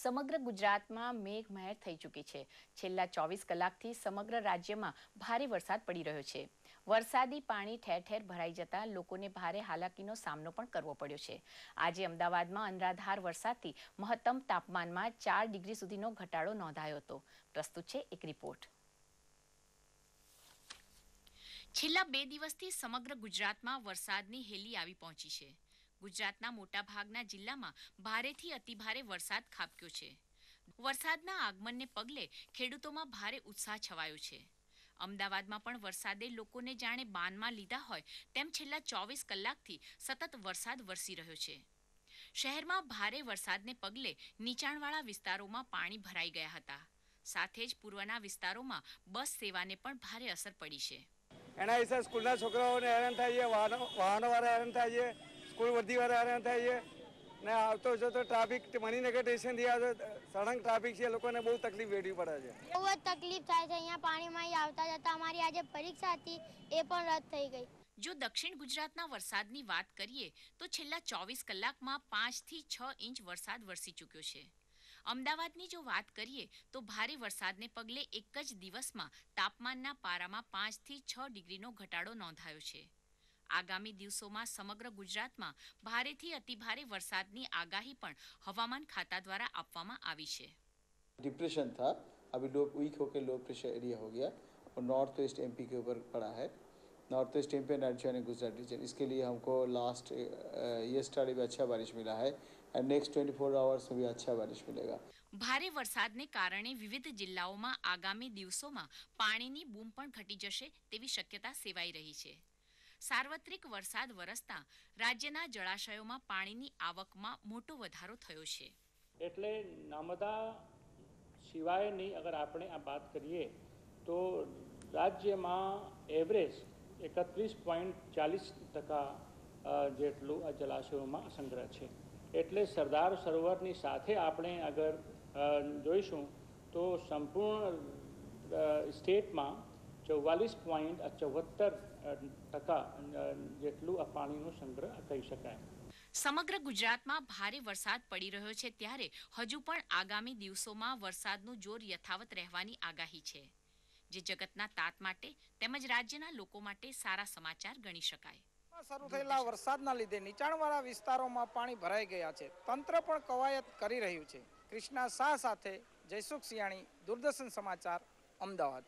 સમગ્ર ગુજરાતમાં મેઘમહેર થઈ ચૂકી છે। છેલ્લા 24 કલાકથી સમગ્ર રાજ્યમાં ભારે વરસાદ પડી રહ્યો છે। વરસાદી પાણી ઠેર ઠેર ભરાઈ જતા લોકોને ભારે હાલાકીનો સામનો પણ કરવો પડ્યો છે। આજે અમદાવાદમાં અનરાધાર વરસાદથી મહત્તમ તાપમાનમાં 4 ડિગ્રી સુધીનો ઘટાડો નોંધાયો હતો। પ્રસ્તુત છે એક રિપોર્ટ। છેલ્લા 2 દિવસથી સમગ્ર ગુજરાતમાં વરસાદની હેલી આવી પહોંચી છે। ગુજરાતના મોટાભાગના જિલ્લામાં ભારેથી અતિભારે વરસાદ ખાબક્યો છે। વરસાદના આગમનને પગલે ખેડૂતોમાં ભારે ઉત્સાહ છવાયો છે। અમદાવાદમાં પણ વરસાદે લોકોને જાણે બાનમાં લીધા હોય તેમ છેલ્લા 24 કલાકથી સતત વરસાદ વરસી રહ્યો છે। શહેરમાં ભારે વરસાદને પગલે નીચાણવાળા વિસ્તારોમાં પાણી ભરાઈ ગયા હતા। સાથે જ પૂર્વના વિસ્તારોમાં બસ સેવાને પણ ભારે અસર પડી છે। એના વિશે સ્કૂલના છોકરાઓને હેરાન થાય છે, વાહનોવાળા હેરાન થાય છે, સ્કૂલ વર્દીવાળા હેરાન થાય છે ને આવતો જતો ટ્રાફિક મણિનગર સ્ટેશનથી આવે સળંગ ટ્રાફિક છે, લોકોને બહુ તકલીફ વેઠવી પડે છે। બહુ જ તકલીફ થાય છે અહીંયા પાણીમાં આવતા જતા। અમારી આજે પરીક્ષા હતી એ પણ રદ થઈ ગઈ। જો દક્ષિણ ગુજરાતના વરસાદની વાત કરીએ તો છેલ્લા 24 કલાકમાં 5 થી 6 ઇંચ વરસાદ વરસી ચૂક્યો છે। અમદાવાદની જો વાત કરીએ તો ભારે વરસાદને પગલે એક જ દિવસમાં તાપમાનના પારામાં 5 થી 6 ડિગ્રીનો ઘટાડો નોંધાયો છે। આગામી દિવસોમાં સમગ્ર ગુજરાતમાં ભારેથી અતિભારે વરસાદની આગાહી પણ હવામાન ખાતા દ્વારા આપવામાં આવી છે। डिप्रेशन था, अभी लो वीक होकर लो प्रेशर एरिया हो गया और नॉर्थ वेस्ट एमपी के ऊपर पड़ा है। नॉर्थ वेस्ट एमपी एंड राज्य गुजरात रीजन, इसके लिए हमको लास्ट यस्टरडे भी अच्छा बारिश मिला है एंड नेक्स्ट 24 आवर्स में भी अच्छा बारिश मिलेगा। ભારે વરસાદને કારણે વિવિધ જિલ્લાઓમાં આગામી દિવસોમાં પાણીની બૂમ પણ ઘટી જશે તેવી શક્યતા સેવાઈ રહી છે। સાર્વત્રિક વરસાદ વરસતા રાજ્યના જળાશયોમાં પાણીની આવકમાં મોટો વધારો થયો છે। એટલે નર્મદા સિવાયની અગર આપણે આ વાત કરીએ તો રાજ્યમાં એવરેજ 31.40% જેટલું આ જલાશયોમાં સંગ્રહ છે। એટલે સરદાર સરોવરની સાથે આપણે અગર જોઈશું તો સંપૂર્ણ સ્ટેટમાં 44.74% જેટલું આ પાણીનો સંગ્રહ કહી શકાય। સમગ્ર ગુજરાતમાં ભારે વરસાદ પડી રહ્યો છે ત્યારે હજુ પણ આગામી દિવસોમાં વરસાદનું જોર યથાવત રહેવાની આગાહી છે, જે જગતના તાત માટે તેમજ રાજ્યના લોકો માટે સારા સમાચાર ગણી શકાય। શરૂ થયેલા વરસાદના લીધે નીચાણવાળા વિસ્તારોમાં પાણી ભરાઈ ગયા છે। તંત્ર પણ કવાયત કરી રહ્યું છે। કૃષ્ણા શાહ સાથે જયસુખ સિયાણી, દૂરદર્શન સમાચાર, અમદાવાદ।